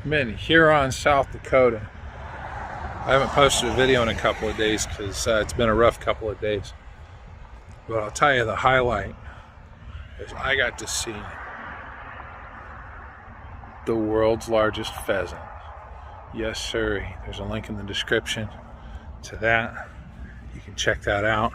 I'm in Huron, South Dakota. I haven't posted a video in a couple of days because it's been a rough couple of days. But I'll tell you the highlight is I got to see the world's largest pheasant. Yes, sir. There's a link in the description to that. You can check that out.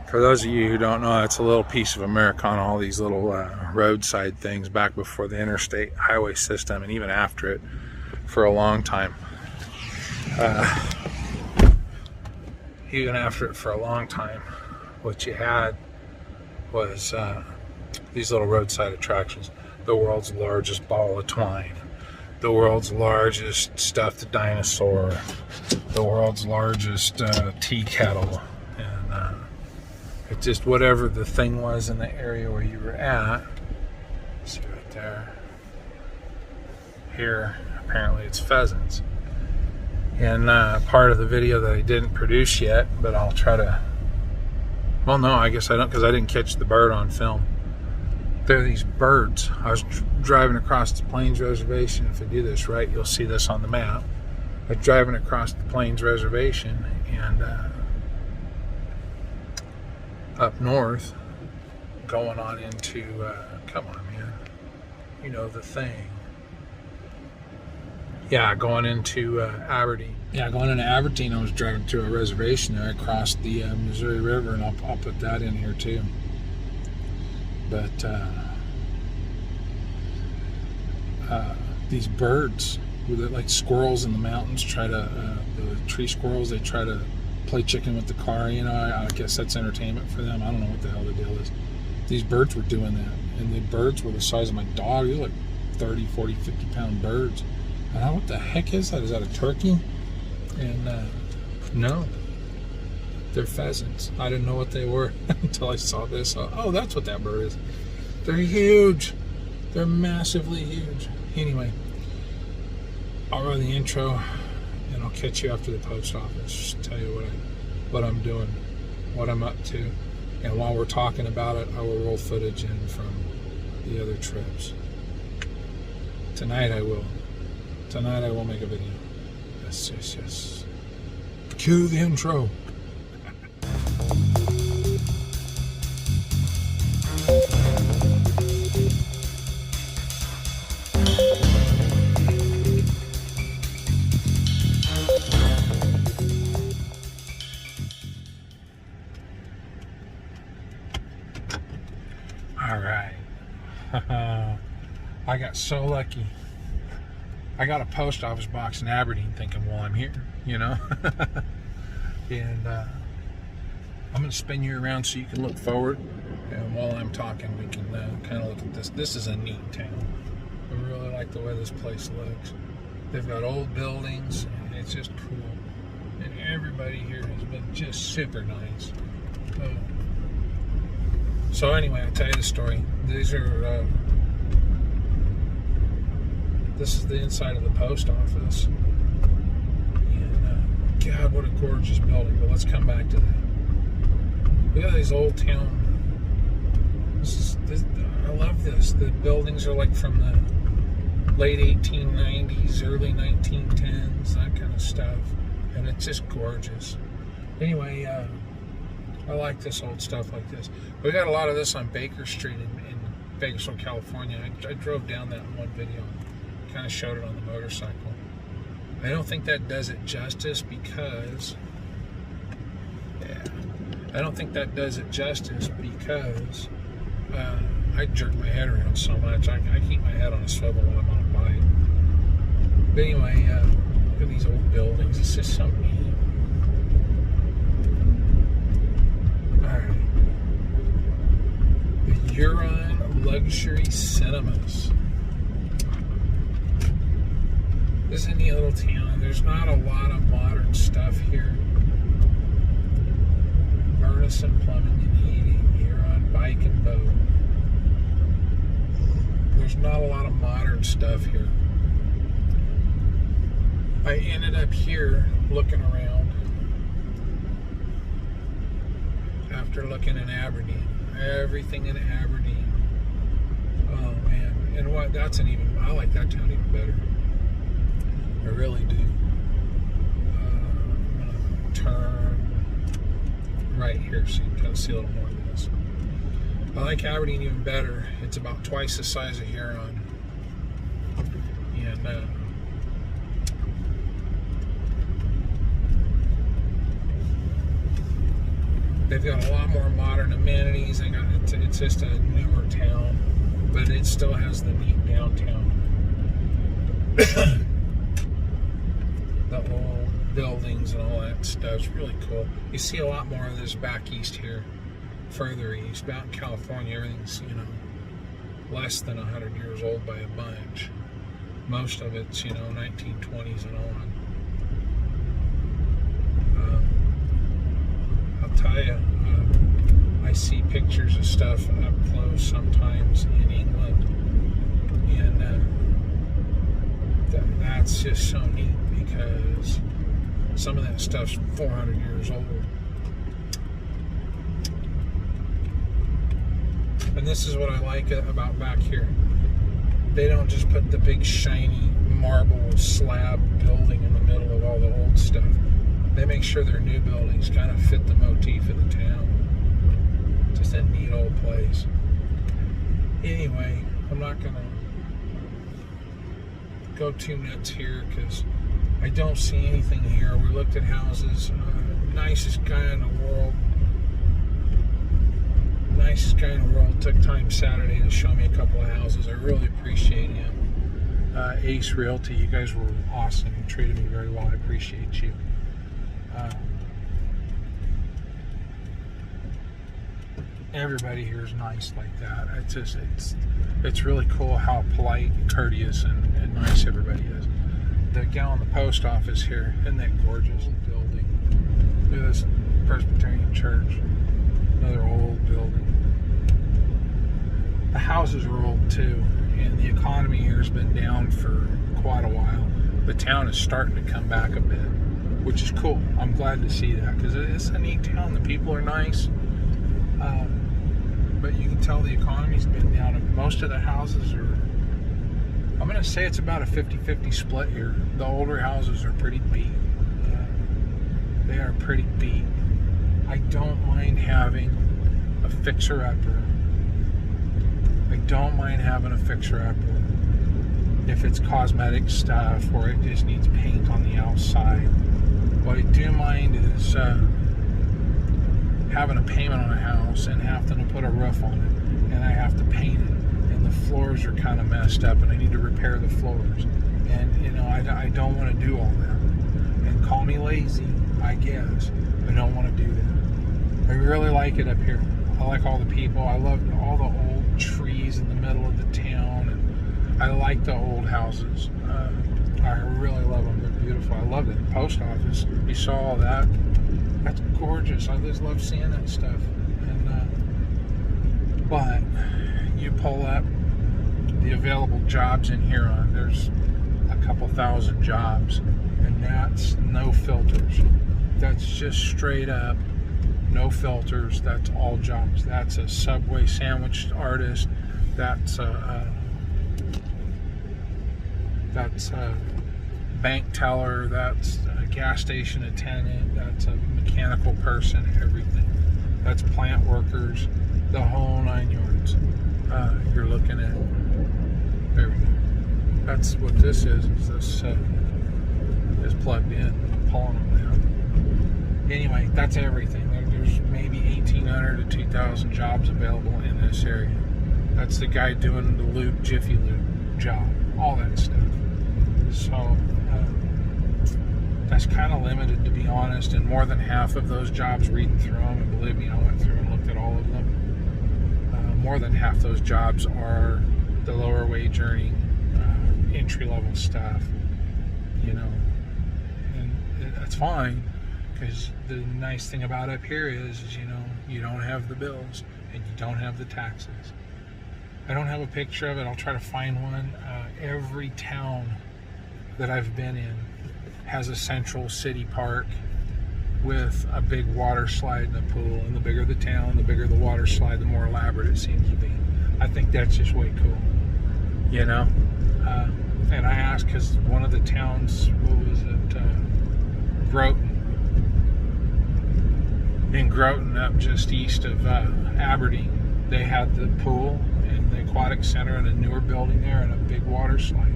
For those of you who don't know, it's a little piece of America on all these little roadside things back before the interstate highway system and even after it for a long time. Even after it for a long time, what you had was these little roadside attractions. The world's largest ball of twine, the world's largest stuffed dinosaur, the world's largest tea kettle, and it just whatever the thing was in the area where you were at. See right there. Here, apparently it's pheasants. And part of the video that I didn't produce yet, but I'll try to. Well, no, I guess I don't, because I didn't catch the bird on film. There are these birds. I was driving across the Plains Reservation. If I do this right, you'll see this on the map. I was driving across the Plains Reservation and up north, going on into, come on, man, you know the thing. Yeah, going into Aberdeen. Yeah, going into Aberdeen, I was driving through a reservation there. I crossed the Missouri River, and I'll put that in here too. But these birds, like squirrels in the mountains, the tree squirrels, they try to play chicken with the car, you know. I guess that's entertainment for them. I don't know what the hell the deal is. These birds were doing that, and the birds were the size of my dog. They were like 30, 40, 50 pound birds. And what the heck is that? Is that a turkey? And no, they're pheasants. I didn't know what they were until I saw this. Oh, that's what that bird is. They're huge. They're massively huge. Anyway, I'll run the intro and I'll catch you after the post office. Just tell you what I'm doing, what I'm up to. And while we're talking about it, I will roll footage in from the other trips. Tonight I will make a video. Yes, yes, yes. Cue the intro. All right. I got so lucky. I got a post office box in Aberdeen thinking, well, I'm here, you know. And I'm going to spin you around so you can look forward. And while I'm talking, we can kind of look at this. This is a neat town. I really like the way this place looks. They've got old buildings, and it's just cool. And everybody here has been just super nice. So anyway, I'll tell you the story. These are... This is the inside of the post office. And God, what a gorgeous building. But let's come back to that. Look at these old town. I love this. The buildings are like from the late 1890s, early 1910s, that kind of stuff. And it's just gorgeous. Anyway, I like this old stuff like this. We got a lot of this on Baker Street in Bakersfield, California. I drove down that in one video. Kind of showed it on the motorcycle. I don't think that does it justice because I jerk my head around so much. I keep my head on a swivel when I'm on a bike. But anyway, look at these old buildings. It's just so neat. Alright. The Huron Luxury Cinemas. This is a neat little town. There's not a lot of modern stuff here. Burnison Plumbing and Heating, Huron Bike and Boat. There's not a lot of modern stuff here. I ended up here looking around after looking in Aberdeen. Everything in Aberdeen. Oh man. and what? I like that town even better. I really do. I'm gonna turn right here so you can kind of see a little more of this. I like Aberdeen even better. It's about twice the size of Huron, and they've got a lot more modern amenities. It's just a newer town, but it still has the neat downtown. The old buildings and all that stuff. It's really cool. You see a lot more of this back east here, further east. Out in California, everything's, less than 100 years old by a bunch. Most of it's, 1920s and on. I'll tell you, I see pictures of stuff up close sometimes in England, and that's just so neat because some of that stuff's 400 years old. And this is what I like about back here. They don't just put the big shiny marble slab building in the middle of all the old stuff. They make sure their new buildings kind of fit the motif of the town. Just a neat old place. Anyway, I'm not going to go too nuts here because I don't see anything here. We looked at houses. Nicest guy in the world. Nicest guy in the world. Took time Saturday to show me a couple of houses. I really appreciate him. Ace Realty, you guys were awesome. You treated me very well. I appreciate you. Everybody here is nice like that. It's really cool how polite, courteous, and nice everybody is. The gal in the post office here, isn't that gorgeous building? Look at this Presbyterian church. Another old building. The houses are old too, and the economy here has been down for quite a while. The town is starting to come back a bit, which is cool. I'm glad to see that because it's a neat town. The people are nice, but you can tell the economy's been down. Most of the houses are, I'm going to say it's about a 50-50 split here. The older houses are pretty beat. They are pretty beat. I don't mind having a fixer-upper. I don't mind having a fixer-upper if it's cosmetic stuff or it just needs paint on the outside. What I do mind is having a payment on a house and having to put a roof on it, and I have to paint it, and the floors are kind of messed up, and I need to repair the floors, and I don't want to do all that. And call me lazy, I guess. I don't want to do that. I really like it up here. I like all the people. I love all the old trees in the middle of the town, and I like the old houses. I really love them. They're beautiful. I love the post office. You saw all that. That's gorgeous. I just love seeing that stuff. And but you pull up the available jobs in Huron. There's a couple thousand jobs, and that's no filters. That's just straight up, no filters. That's all jobs. That's a Subway sandwich artist. That's a bank teller. That's a gas station attendant. That's a mechanical person. Everything. That's plant workers. The whole 9 yards. You're looking at. There we go. That's what this is. This is plugged in, pulling them down. Anyway, that's everything. There's maybe 1,800 to 2,000 jobs available in this area. That's the guy doing the lube, Jiffy Lube job, all that stuff. So that's kind of limited, to be honest. And more than half of those jobs, reading through them, and believe me, I went through and looked at all of them. More than half those jobs are the lower wage earning, entry-level stuff. And that's fine. Because the nice thing about up here is you don't have the bills and you don't have the taxes. I don't have a picture of it. I'll try to find one. Every town that I've been in has a central city park with a big water slide and a pool. And the bigger the town, the bigger the water slide, the more elaborate it seems to be. I think that's just way cool. you know. And I asked because one of the towns, what was it, Groton. In Groton, up just east of Aberdeen, they had the pool and the aquatic center and a newer building there and a big water slide.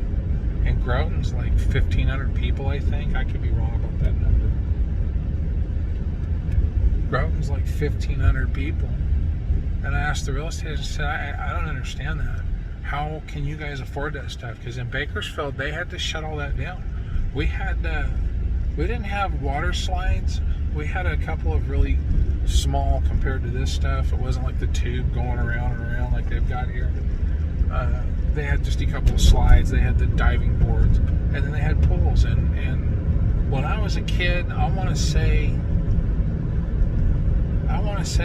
And Groton's like 1,500 people, I think. I could be wrong about that number. Groton's like 1,500 people. And I asked the real estate agent, I said, I don't understand that. How can you guys afford that stuff? Because in Bakersfield, they had to shut all that down. We didn't have water slides. We had a couple of really small compared to this stuff. It wasn't like the tube going around and around like they've got here. They had just a couple of slides. They had the diving boards, and then they had pools. And when I was a kid, I want to say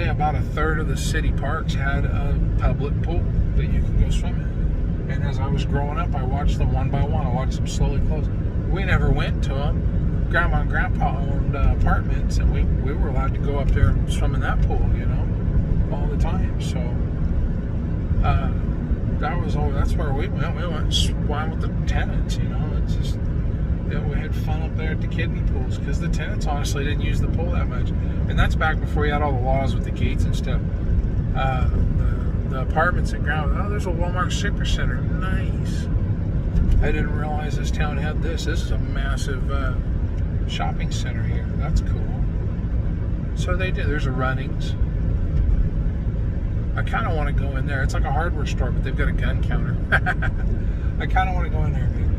about a third of the city parks had a public pool that you could go swim in. And as I was growing up, I watched them one by one. I watched them slowly close. We never went to them. Grandma and Grandpa owned apartments, and we were allowed to go up there and swim in that pool, you know, all the time. So that's where we went. We went and swam with the tenants, you know. It's just, we had fun up there at the kiddie pools because the tenants honestly didn't use the pool that much. And that's back before you had all the laws with the gates and stuff. The apartments at Grandma, there's a Walmart Supercenter. Nice. I didn't realize this town had this. This is a massive shopping center here. That's cool. So they did. There's a Runnings. I kind of want to go in there. It's like a hardware store, but they've got a gun counter. I kind of want to go in there, dude.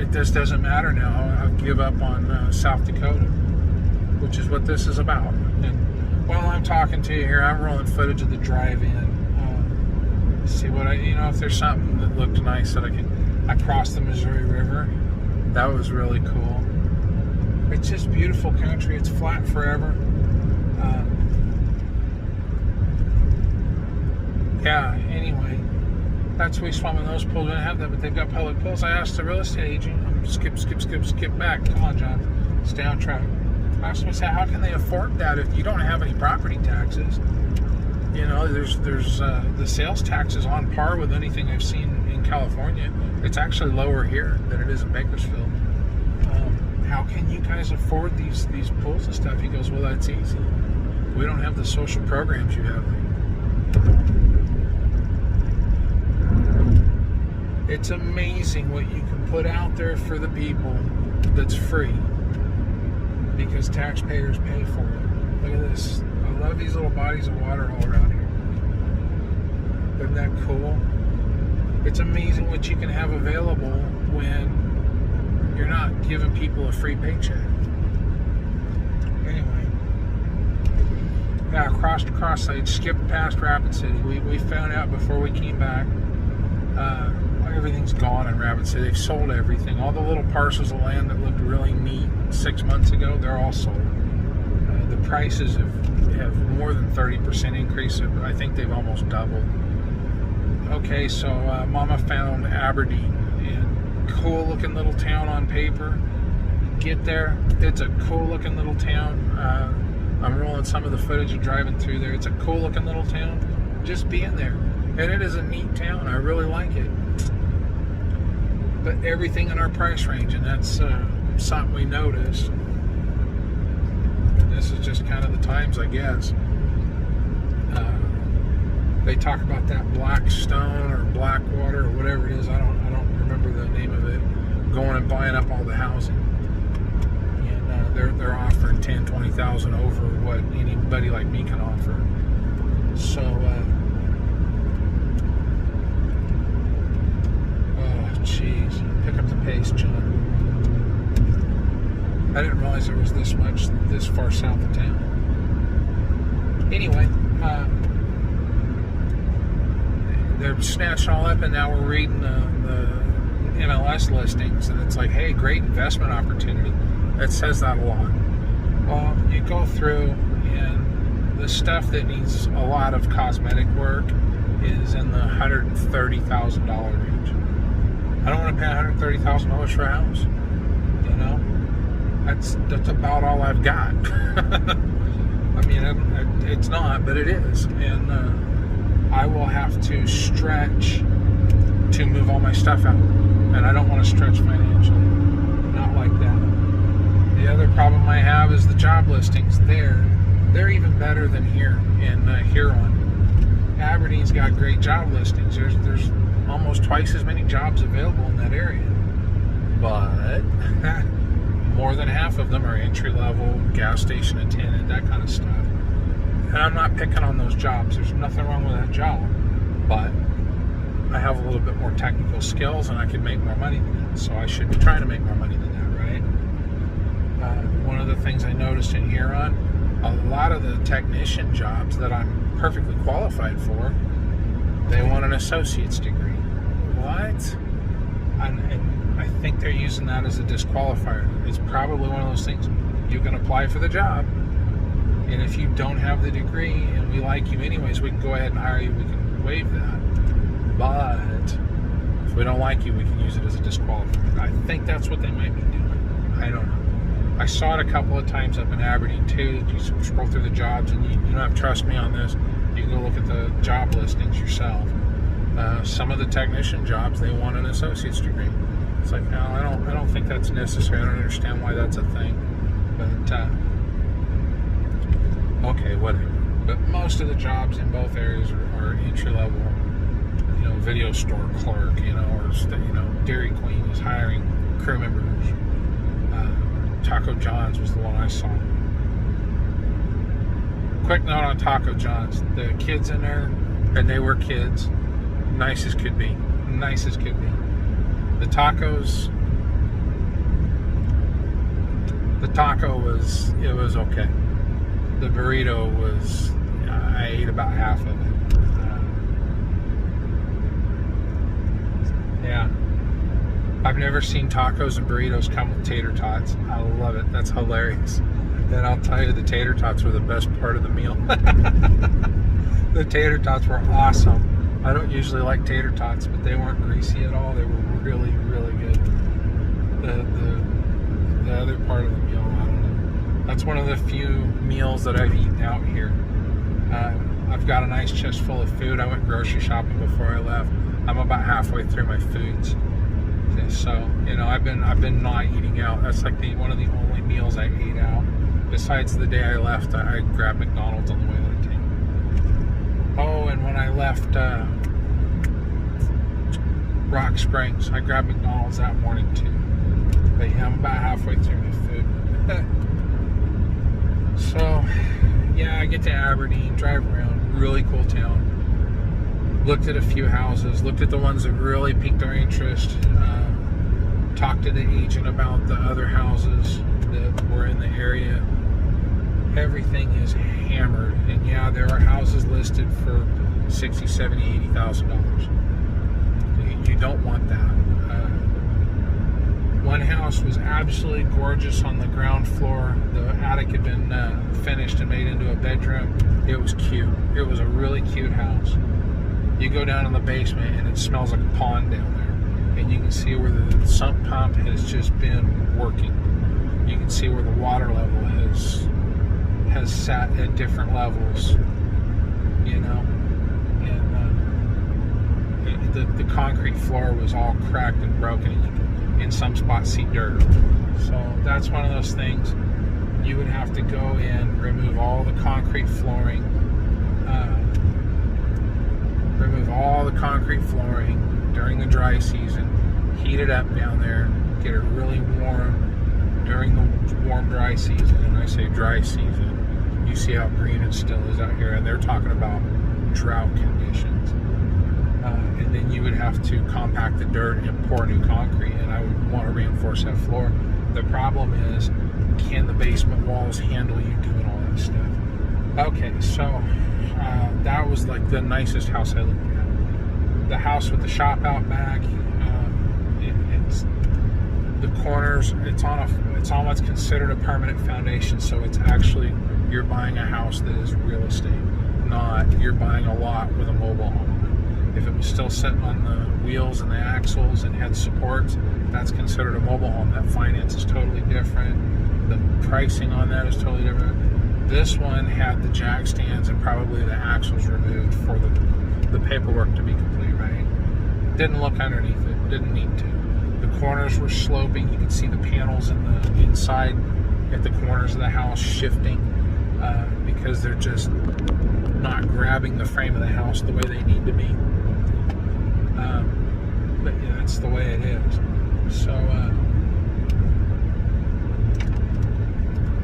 It just doesn't matter now. I've give up on South Dakota, which is what this is about. And while I'm talking to you here, I'm rolling footage of the drive-in. See what if there's something that looked nice that I crossed the Missouri River. That was really cool. It's just beautiful country. It's flat forever. Yeah, anyway, we swam in those pools. We didn't have that, but they've got public pools. I asked the real estate agent, skip back. Come on, John, stay on track. I asked him, I said, how can they afford that if you don't have any property taxes? You know, there's the sales tax is on par with anything I've seen in California. It's actually lower here than it is in Bakersfield. How can you guys afford these pools and stuff? He goes, well, that's easy. We don't have the social programs you have. It's amazing what you can put out there for the people that's free because taxpayers pay for it. Look at this. I love these little bodies of water all around here. Isn't that cool? It's amazing what you can have available when you're not giving people a free paycheck. Anyway, yeah, cross site, skipped past Rapid City. We found out before we came back. Everything's gone in Rapid City. They've sold everything. All the little parcels of land that looked really neat 6 months ago, they're all sold. The prices have more than 30% increase. I think they've almost doubled. Okay, so Mama found Aberdeen, and cool looking little town on paper. Get there, it's a cool looking little town. I'm rolling some of the footage of driving through there. It's a cool looking little town. Just being there, and it is a neat town. I really like it. But everything in our price range, and that's something we noticed. And this is just kind of the times, I guess. They talk about that black stone or black water or whatever it is. I don't remember the name of it. Going and buying up all the housing, and they're offering 10,000-20,000 over what anybody like me can offer. So. Jeez, pick up the pace, John. I didn't realize there was this far south of town. Anyway, they're snatching all up, and now we're reading the MLS listings, and it's like, hey, great investment opportunity. It says that a lot. Well, you go through, and the stuff that needs a lot of cosmetic work is in the $130,000 range. I don't want to pay $130,000 for a house. You know, that's about all I've got. I mean, it's not, but it is, and I I will have to stretch to move all my stuff out. And I don't want to stretch financially. Not like that. The other problem I have is the job listings there. They're even better than here in Huron. Aberdeen's got great job listings. There's almost twice as many jobs available in that area. But more than half of them are entry-level, gas station attendant, that kind of stuff. And I'm not picking on those jobs. There's nothing wrong with that job. But I have a little bit more technical skills and I can make more money than that. So I should be trying to make more money than that, right? One of the things I noticed in Huron, a lot of the technician jobs that I'm perfectly qualified for, they want an associate's degree. What? And I think they're using that as a disqualifier. It's probably one of those things. You can apply for the job, and if you don't have the degree and we like you anyways, we can go ahead and hire you. We can waive that. But if we don't like you, we can use it as a disqualifier. I think that's what they might be doing. I don't know. I saw it a couple of times up in Aberdeen too. You scroll through the jobs, and you don't have to trust me on this. You can go look at the job listings yourself. Some of the technician jobs, they want an associate's degree. It's like, no, I don't think that's necessary. I don't understand why that's a thing. But okay, whatever. But most of the jobs in both areas are entry level. You know, video store clerk. You know, or Dairy Queen is hiring crew members. Taco John's was the one I saw. Quick note on Taco John's. The kids in there, and they were kids, nice as could be. Nice as could be. The taco was okay. The burrito was, I ate about half of it. Yeah. I've never seen tacos and burritos come with tater tots. I love it. That's hilarious. And I'll tell you, the tater tots were the best part of the meal. The tater tots were awesome. I don't usually like tater tots, but they weren't greasy at all. They were really, really good. The other part of the meal, I don't know. That's one of the few meals that I've eaten out here. I've got a nice chest full of food. I went grocery shopping before I left. I'm about halfway through my foods. So, I've been not eating out. That's like one of the only meals I ate out. Besides the day I left, I grabbed McDonald's on the way out of town. Oh, and when I left Rock Springs, I grabbed McDonald's that morning too. But yeah, I'm about halfway through my food. So, yeah, I get to Aberdeen, drive around, really cool town. Looked at a few houses, looked at the ones that really piqued our interest. Talked to the agent about the other houses that were in the area. Everything is hammered, and yeah, there are houses listed for $60,000, $70,000, $80,000. You don't want that. One house was absolutely gorgeous on the ground floor. The attic had been finished and made into a bedroom. It was cute. It was a really cute house. You go down in the basement and it smells like a pond down there. And you can see where the sump pump has just been working. You can see where the water level has sat at different levels, and the concrete floor was all cracked and broken, and you can in some spots see dirt. So that's one of those things. You would have to go in, remove all the concrete flooring, during the dry season, heat it up down there, get it really warm during the warm dry season. And I say dry season, you see how green it still is out here, and they're talking about drought conditions. And then you would have to compact the dirt and pour new concrete, and I would want to reinforce that floor. The problem is, can the basement walls handle you doing all that stuff? Okay, so that was like the nicest house I looked at. The house with the shop out back, it's the corners. It's on what's considered a permanent foundation. So it's actually, you're buying a house that is real estate, not you're buying a lot with a mobile home. If it was still sitting on the wheels and the axles and had supports, that's considered a mobile home. That finance is totally different. The pricing on that is totally different. This one had the jack stands and probably the axles removed for the paperwork to be complete, right? Didn't look underneath it. Didn't need to. The corners were sloping. You could see the panels in the inside at the corners of the house shifting because they're just not grabbing the frame of the house the way they need to be. But yeah, that's the way it is. So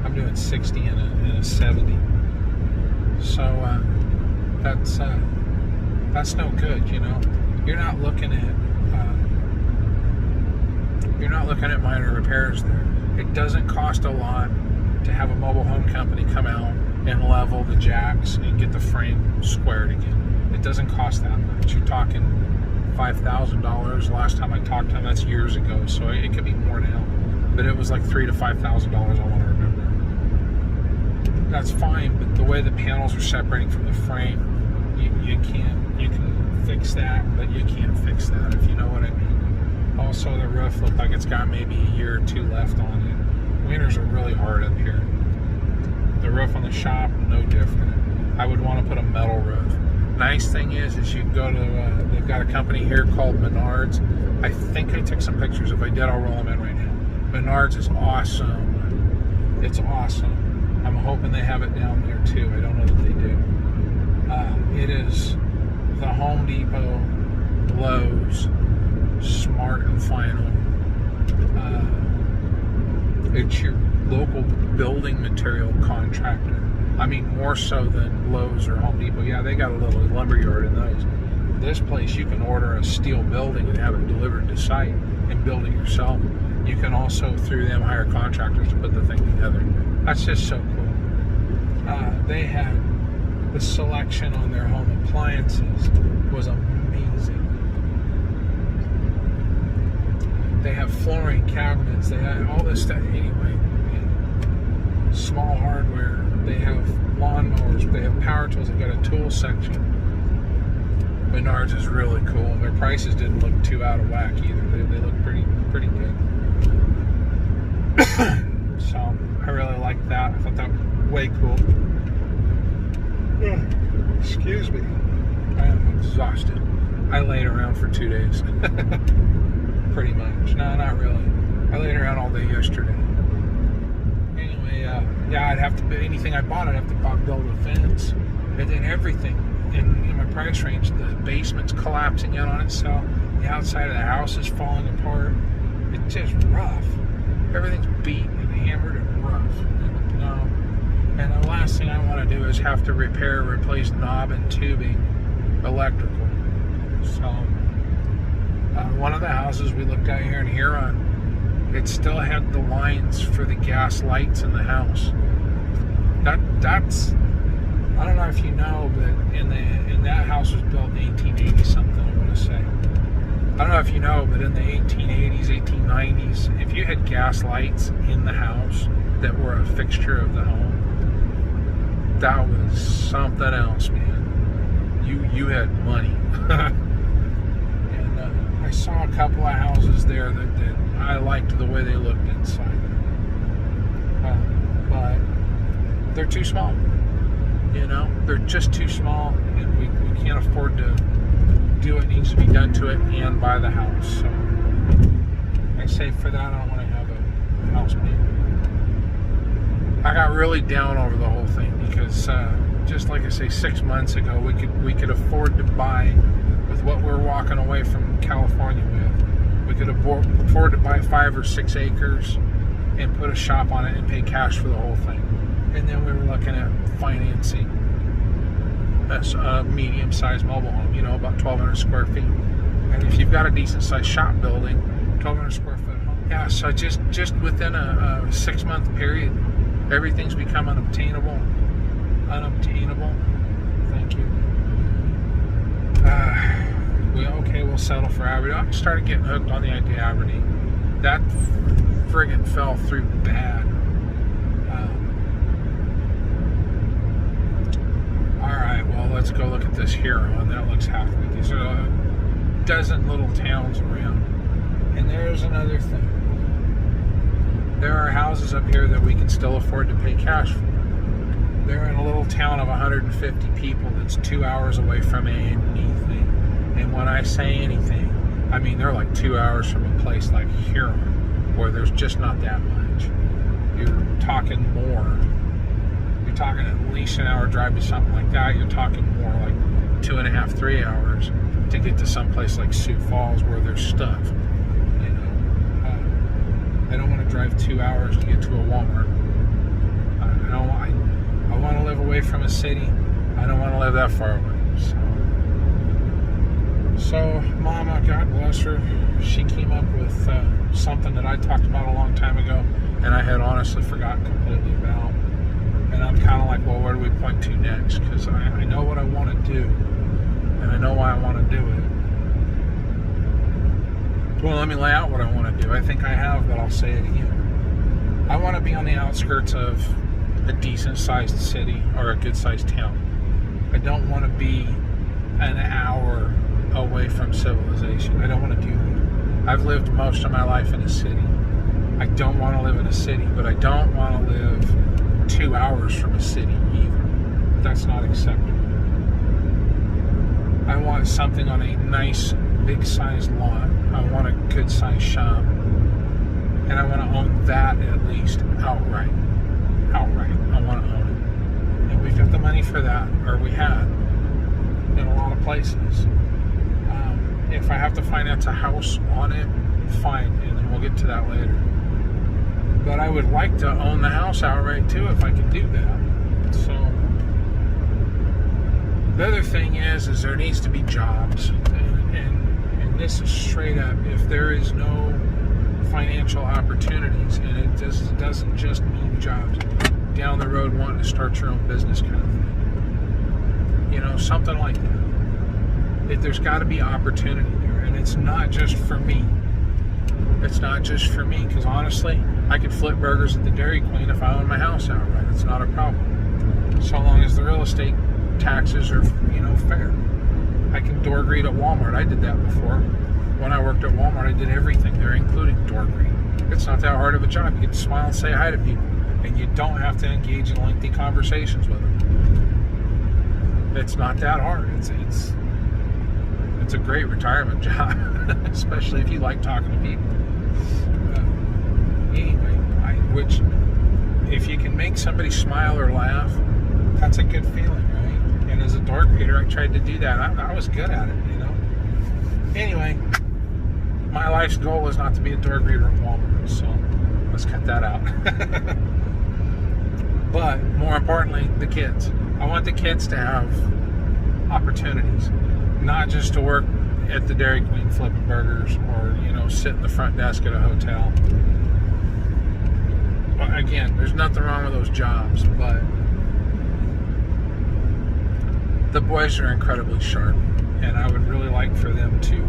I'm doing 60 and a 70. So that's no good, you know. You're not looking at minor repairs there. It doesn't cost a lot to have a mobile home company come out and level the jacks and get the frame squared again. It doesn't cost that much. You're talking $5,000. Last time I talked to him, that's years ago, so it could be more now. But it was like $3,000 to $5,000. I want to remember. That's fine, but the way the panels are separating from the frame, you can fix that, but you can't fix that, if you know what I mean. Also, the roof looked like it's got maybe a year or two left on it. Winters are really hard up here. The roof on the shop, no different. I would want to put a metal roof. Nice thing is you can go to, they've got a company here called Menards. I think I took some pictures. If I did, I'll roll them in right now. Menards is awesome. It's awesome. I'm hoping they have it down there too. I don't know that they do. It is the Home Depot, Lowe's, Smart and Final. It's your local building material contractor. I mean, more so than Lowe's or Home Depot. Yeah, they got a little lumberyard in those. This place, you can order a steel building and have it delivered to site and build it yourself. You can also, through them, hire contractors to put the thing together. That's just so cool. They had the selection on their home appliances was amazing. They have flooring cabinets. They have all this stuff. Anyway, small hardware. They have lawnmowers. They have power tools. They've got a tool section. Menards is really cool. Their prices didn't look too out of whack either. They look pretty good. So I really liked that. I thought that was way cool. Excuse me. I am exhausted. I laid around for 2 days. Pretty much. No, not really. I laid around all day yesterday. Anyway, yeah, I'd have to, anything I bought, I'd have to build a fence. And then everything in my price range, the basement's collapsing in on itself. The outside of the house is falling apart. It's just rough. Everything's beat and hammered and rough. No. And the last thing I want to do is have to replace knob and tubing electrical. So, one of the houses we looked at here in Huron, it still had the lines for the gas lights in the house. That's, I don't know if you know, but in that house was built in 1880 something, I want to say. I don't know if you know, but in the 1880s, 1890s, if you had gas lights in the house that were a fixture of the home, that was something else, man. You had money. And I saw a couple of houses there that I liked the way they looked inside. But they're too small. You know, they're just too small, and we can't afford to do what needs to be done to it and buy the house. So I say for that, I don't want to have a house payment. I got really down over the whole thing because, just like I say, 6 months ago, we could afford to buy with what we're walking away from California with. We could afford to buy 5 or 6 acres and put a shop on it and pay cash for the whole thing. And then we were looking at financing a medium-sized mobile home, you know, about 1,200 square feet. And if you've got a decent-sized shop building, 1,200 square foot home. Yeah, so just within a 6-month period, everything's become unobtainable. Thank you. We'll settle for Aberdeen. I started getting hooked on the idea of Aberdeen. That friggin' fell through bad. Alright, well, let's go look at this Huron. That looks halfway. These are a dozen little towns around. And there's another thing. There are houses up here that we can still afford to pay cash for. They're in a little town of 150 people that's 2 hours away from anything. And when I say anything, I mean they're like 2 hours from a place like Huron, where there's just not that much. You're talking more. You're talking at least an hour drive to something like that. You're talking more like 2.5, 3 hours to get to some place like Sioux Falls where there's stuff. You know, I don't want to drive 2 hours to get to a Walmart. I want to live away from a city. I don't want to live that far away. So Mama, God bless her, she came up with something that I talked about a long time ago, and I had honestly forgotten completely about. And I'm kind of like, well, where do we point to next? Because I know what I want to do, and I know why I want to do it. Well, let me lay out what I want to do. I think I have, but I'll say it again. I want to be on the outskirts of a decent-sized city or a good-sized town. I don't want to be an hour away from civilization. I don't want to do that. I've lived most of my life in a city. I don't want to live in a city, but I don't want to live 2 hours from a city either. That's not acceptable. I want something on a nice, big-sized lot. I want a good-sized shop. And I want to own that at least outright. Outright. I want to own it. And we've got the money for that, or we had, in a lot of places. If I have to finance a house on it, fine, and then we'll get to that later. But I would like to own the house outright too if I can do that. So the other thing is there needs to be jobs, and this is straight up. If there is no financial opportunities, and it just doesn't just mean jobs, down the road wanting to start your own business kind of thing, you know, something like that. There's got to be opportunity there, and it's not just for me. It's not just for me, because honestly, I could flip burgers at the Dairy Queen if I own my house outright. It's not a problem, so long as the real estate taxes are, you know, fair. I can door greet at Walmart. I did that before. When I worked at Walmart, I did everything there, including door greet. It's not that hard of a job. You get to smile and say hi to people, and you don't have to engage in lengthy conversations with them. It's not that hard. It's a great retirement job, especially if you like talking to people. Anyway, which if you can make somebody smile or laugh, that's a good feeling, right? And as a door greeter, I tried to do that. I was good at it, you know. Anyway, my life's goal is not to be a door greeter at Walmart, so let's cut that out. But more importantly, the kids. I want the kids to have opportunities. Not just to work at the Dairy Queen flipping burgers, or, you know, sit in the front desk at a hotel. But again, there's nothing wrong with those jobs, but the boys are incredibly sharp, and I would really like for them to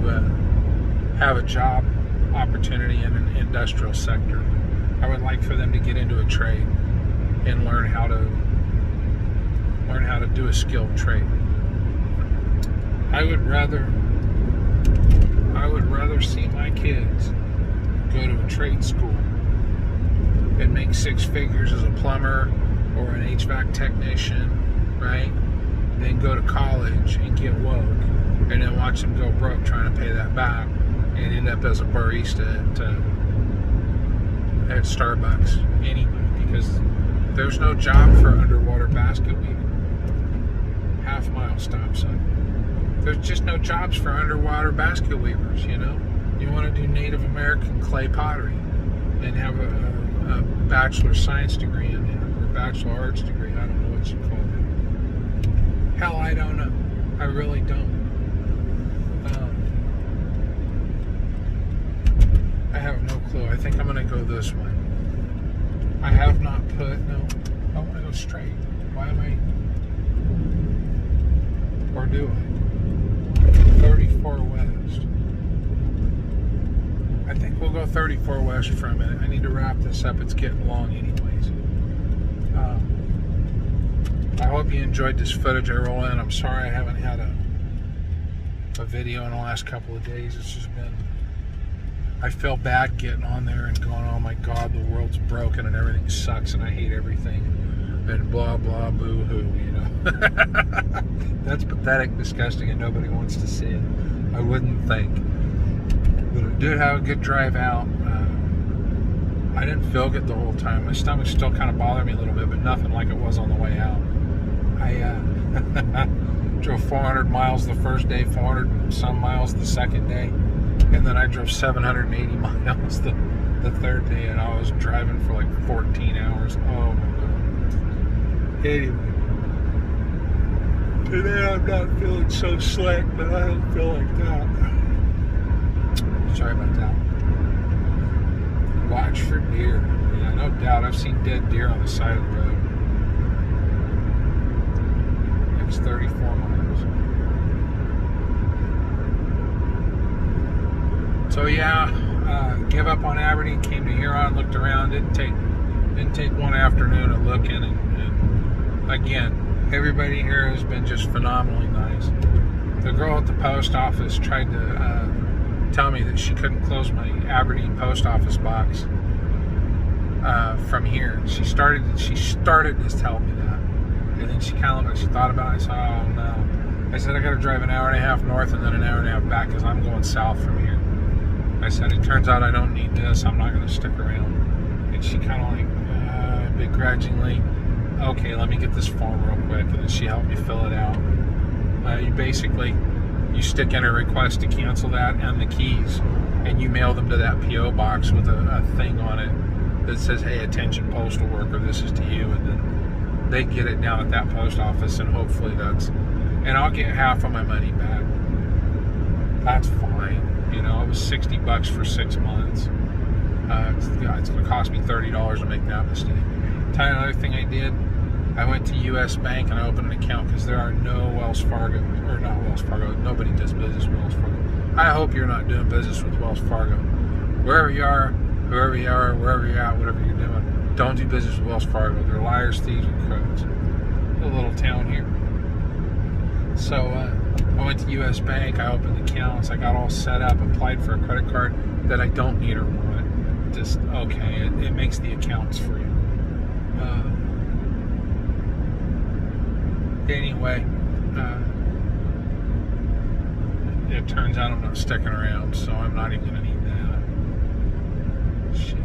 have a job opportunity in an industrial sector. I would like for them to get into a trade and learn how to do a skilled trade. I would rather see my kids go to a trade school and make 6 figures as a plumber or an HVAC technician, right? Then go to college and get woke, and then watch them go broke trying to pay that back and end up as a barista at Starbucks anyway, because there's no job for underwater basket weaving, half-mile stop sign. There's just no jobs for underwater basket weavers, you know. You want to do Native American clay pottery and have a bachelor science degree in it, or bachelor arts degree. I don't know what you call it. Hell, I don't know. I really don't. I have no clue. I think I'm going to go this way. I have not put, no. I want to go straight. Why am I? Or do I? 34 West. I think we'll go 34 West for a minute. I need to wrap this up. It's getting long anyways. I hope you enjoyed this footage I roll in. I'm sorry I haven't had a video in the last couple of days. It's just been, I feel bad getting on there and going, oh my God, the world's broken and everything sucks and I hate everything and blah, blah, boo-hoo, you know. That's pathetic, disgusting, and nobody wants to see it. I wouldn't think. But I did have a good drive out. I didn't feel good the whole time. My stomach still kind of bothered me a little bit, but nothing like it was on the way out. I drove 400 miles the first day, 400 and some miles the second day, and then I drove 780 miles the third day, and I was driving for like 14 hours. Oh my God. Anyway, today I'm not feeling so slick, but I don't feel like that. Sorry about that. Watch for deer. Yeah, no doubt. I've seen dead deer on the side of the road. It's 34 miles. So yeah, give up on Aberdeen, came to Huron, looked around, didn't take one afternoon of looking, and again, everybody here has been just phenomenally nice. The girl at the post office tried to tell me that she couldn't close my Aberdeen post office box from here. She started to tell me that, and then she kind of she thought about it. I said, "Oh no!" I said, "I got to drive an hour and a half north and then an hour and a half back because I'm going south from here." I said, "It turns out I don't need this. I'm not going to stick around." And she kind of like begrudgingly, "Okay, let me get this form real quick," and then she helped me fill it out. You stick in a request to cancel that and the keys, and you mail them to that P.O. box with a thing on it that says, "Hey, attention postal worker, this is to you," and then they get it down at that post office, and hopefully and I'll get half of my money back. That's fine. You know, it was $60 for 6 months. It's going to cost me $30 to make that mistake. Tell you another thing I did. I went to U.S. Bank and I opened an account because there are no Wells Fargo, or not Wells Fargo, nobody does business with Wells Fargo. I hope you're not doing business with Wells Fargo. Wherever you are, whoever you are, wherever you're at, whatever you're doing, don't do business with Wells Fargo. They're liars, thieves, and crooks. A little town here. So I went to U.S. Bank, I opened accounts, I got all set up, applied for a credit card that I don't need or want. Just, okay, it makes the accounts free. Anyway, it turns out I'm not sticking around, so I'm not even going to need that. Shit.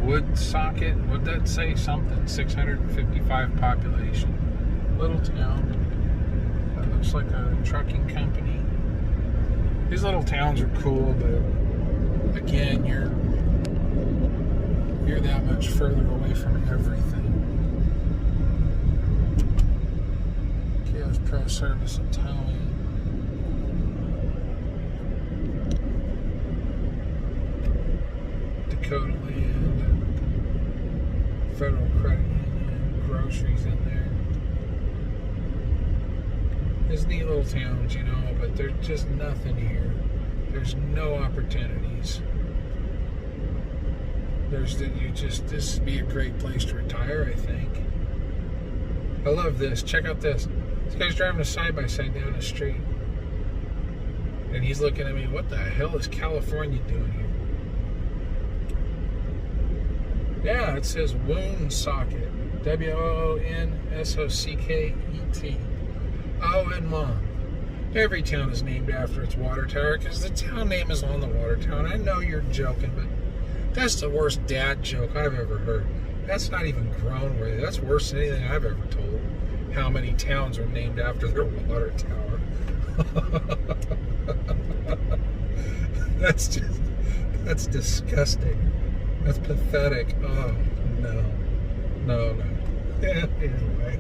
Wood socket, would that say something? 655 population. Little town. That looks like a trucking company. These little towns are cool, but again, you're that much further away from everything. Pro Service and Towing. Dakota Land. Federal Credit Union. Groceries in there. There's neat little towns, you know, but there's just nothing here. There's no opportunities. This would be a great place to retire, I think. I love this. Check out this. This guy's driving a side-by-side down the street. And he's looking at me, what the hell is California doing here? Yeah, it says Wound Socket. W-O-O-N-S-O-C-K-E-T. Oh, and Mom. Every town is named after its water tower because the town name is on the water tower. And I know you're joking, but that's the worst dad joke I've ever heard. That's not even grown worthy. That's worse than anything I've ever told. How many towns are named after their water tower? That's disgusting. That's pathetic. Oh, no. Yeah, anyway.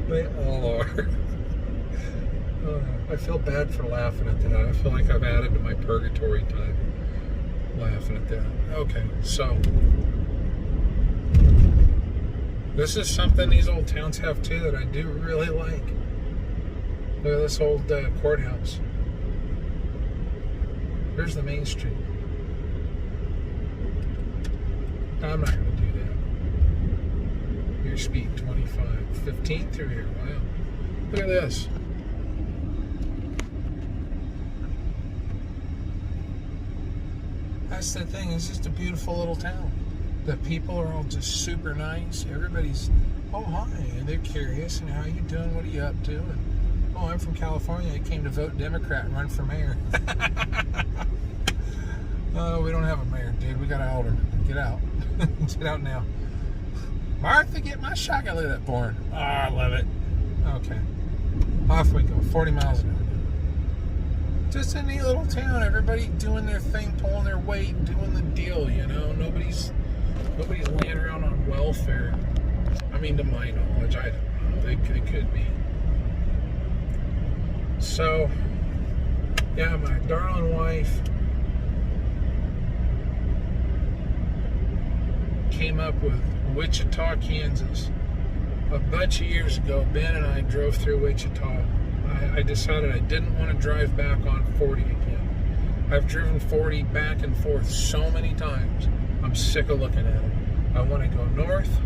They all are. I feel bad for laughing at that. I feel like I've added to my purgatory time laughing at that. Okay, so this is something these old towns have too that I do really like. Look at this old courthouse. Here's the main street. I'm not going to do that. Your speed 25. 15 through here. Wow. Look at this. That's the thing. It's just a beautiful little town. The people are all just super nice. Everybody's, oh, hi. And they're curious. And how you doing? What are you up to? And, Oh, I'm from California. I came to vote Democrat and run for mayor. Oh, we don't have a mayor, dude. We got an alderman. Get out. Get out now. Martha, get my shotgun lit up born. Oh, I love it. Okay. Off we go. 40 miles an hour. Just a neat little town. Everybody doing their thing, pulling their weight, doing the deal, you know. Nobody's laying around on welfare. I mean, to my knowledge, I don't know. They could be. So, yeah, my darling wife came up with Wichita, Kansas. A bunch of years ago, Ben and I drove through Wichita. I decided I didn't want to drive back on 40 again. I've driven 40 back and forth so many times. I'm sick of looking at it. I want to go north.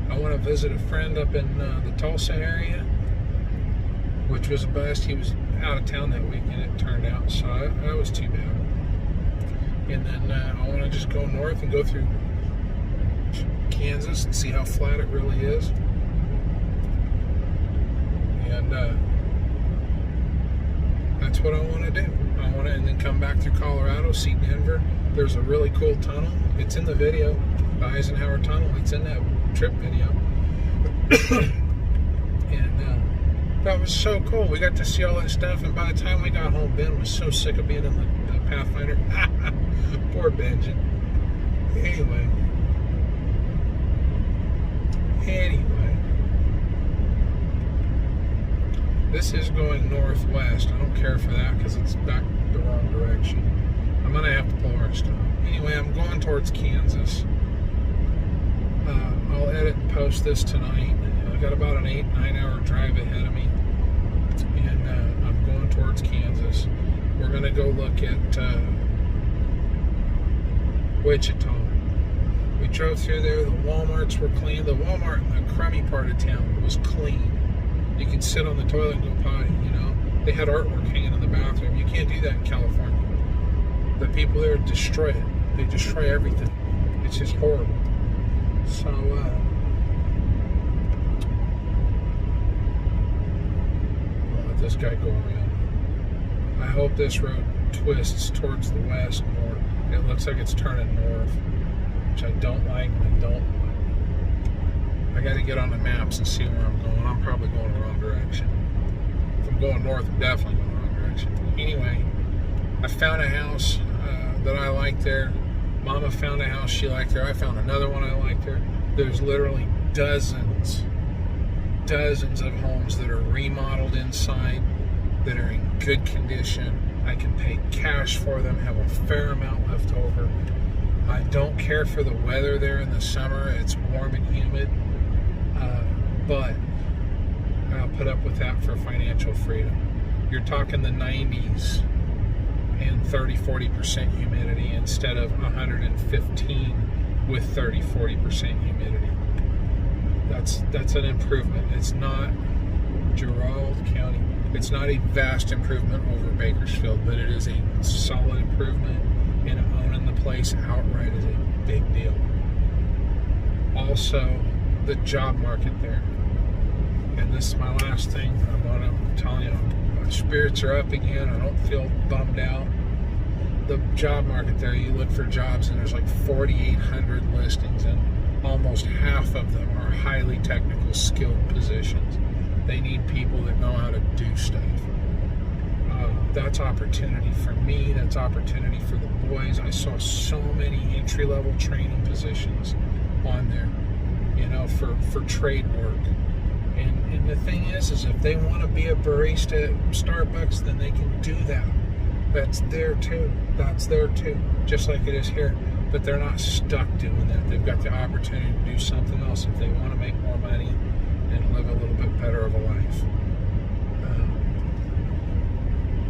I want to visit a friend up in the Tulsa area, which was a bust. He was out of town that weekend, it turned out, so that was too bad. And then I want to just go north and go through Kansas and see how flat it really is. And that's what I want to do. I want to, and then come back through Colorado, see Denver. There's a really cool tunnel. It's in the video, the Eisenhower Tunnel. It's in that trip video. And that was so cool. We got to see all that stuff, and by the time we got home, Ben was so sick of being in the Pathfinder. Poor Benji. Anyway. This is going northwest. I don't care for that because it's back the wrong direction. I'm going to have to pull our stop. Anyway, I'm going towards Kansas. I'll edit and post this tonight. I've got about an 8-9 hour drive ahead of me. And I'm going towards Kansas. We're going to go look at Wichita. We drove through there. The Walmarts were clean. The Walmart in the crummy part of town was clean. You could sit on the toilet and go potty, you know. They had artwork hanging in the bathroom. You can't do that in California. The people there destroy it. They destroy everything. It's just horrible. So, I'll let this guy go around. I hope this road twists towards the west more. It looks like it's turning north, which I don't like. I got to get on the maps and see where I'm going. I'm probably going the wrong direction. If I'm going north, I'm definitely going the wrong direction. Anyway, I found a house that I like there. Mama found a house she liked there. I found another one I liked there. There's literally dozens of homes that are remodeled inside, that are in good condition. I can pay cash for them, have a fair amount left over. I don't care for the weather there in the summer. It's warm and humid. But I'll put up with that for financial freedom. You're talking the 90s and 30-40% humidity instead of 115 with 30-40% humidity. That's an improvement. It's not Gerald County. It's not a vast improvement over Bakersfield, but it is a solid improvement, and owning the place outright is a big deal. Also, the job market there. And this is my last thing. I'm telling you, my spirits are up again. I don't feel bummed out. The job market there, you look for jobs and there's like 4,800 listings, and almost half of them are highly technical, skilled positions. They need people that know how to do stuff. That's opportunity for me. That's opportunity for the boys. I saw so many entry-level training positions on there, you know, for trade work. And the thing is if they want to be a barista at Starbucks, then they can do that. That's there too. That's there too, just like it is here. But they're not stuck doing that. They've got the opportunity to do something else if they want to make more money and live a little bit better of a life.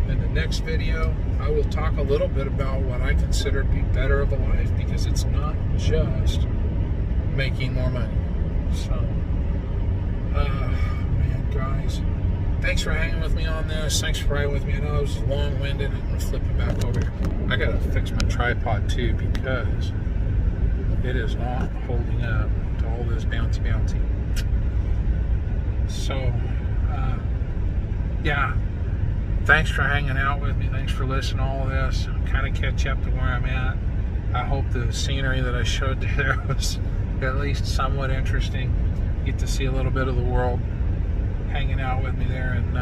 In the next video, I will talk a little bit about what I consider to be better of a life, because it's not just making more money. So, man, guys, thanks for hanging with me on this. Thanks for riding with me. I know it was long-winded. I'm going to flip it back over here. I got to fix my tripod too, because it is not holding up to all this bouncy. So, yeah, thanks for hanging out with me. Thanks for listening to all of this. Kind of catch up to where I'm at. I hope the scenery that I showed there was at least somewhat interesting. Get to see a little bit of the world hanging out with me there. And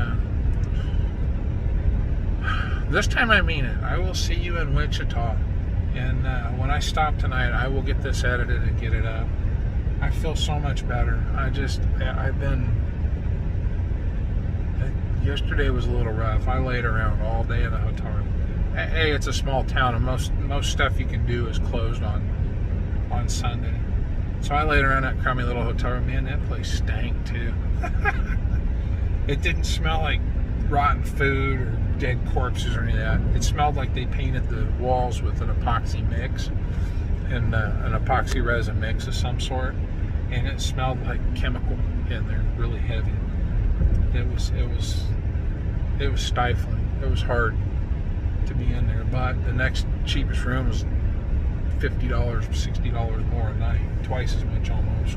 this time I mean it. I will see you in Wichita. And when I stop tonight, I will get this edited and get it up. I feel so much better. Yesterday was a little rough. I laid around all day in the hotel room. Hey, it's a small town, and most stuff you can do is closed on Sunday. So I laid around that crummy little hotel room. Man, that place stank too. It didn't smell like rotten food or dead corpses or any of that. It smelled like they painted the walls with an epoxy mix and an epoxy resin mix of some sort, and it smelled like chemical in there, really heavy. It was stifling. It was hard to be in there, but the next cheapest room was $50, $60 more a night, twice as much almost.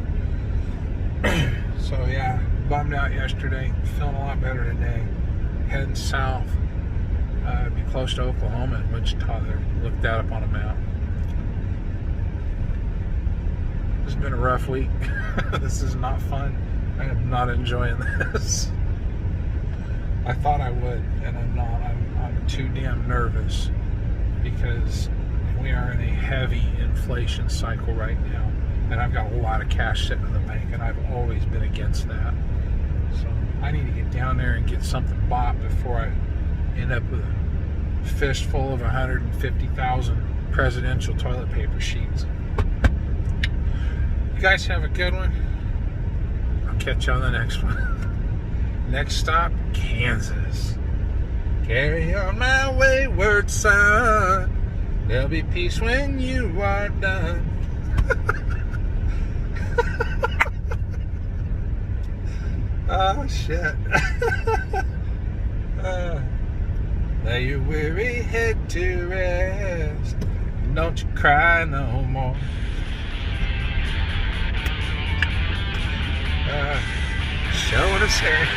So yeah, bummed out yesterday, feeling a lot better today. Heading south, be close to Oklahoma and Wichita there. Looked that up on a map. This has been a rough week. This is not fun. I am not enjoying this. I thought I would, and I'm not. I'm too damn nervous because we are in a heavy inflation cycle right now, and I've got a lot of cash sitting in the bank, and I've always been against that. So I need to get down there and get something bought before I end up with a fistful of 150,000 presidential toilet paper sheets. You guys have a good one. I'll catch you on the next one. Next stop, Kansas. Carry on my wayward son. There'll be peace when you are done. Oh, shit. Lay your weary head to rest. Don't you cry no more. Showing us here.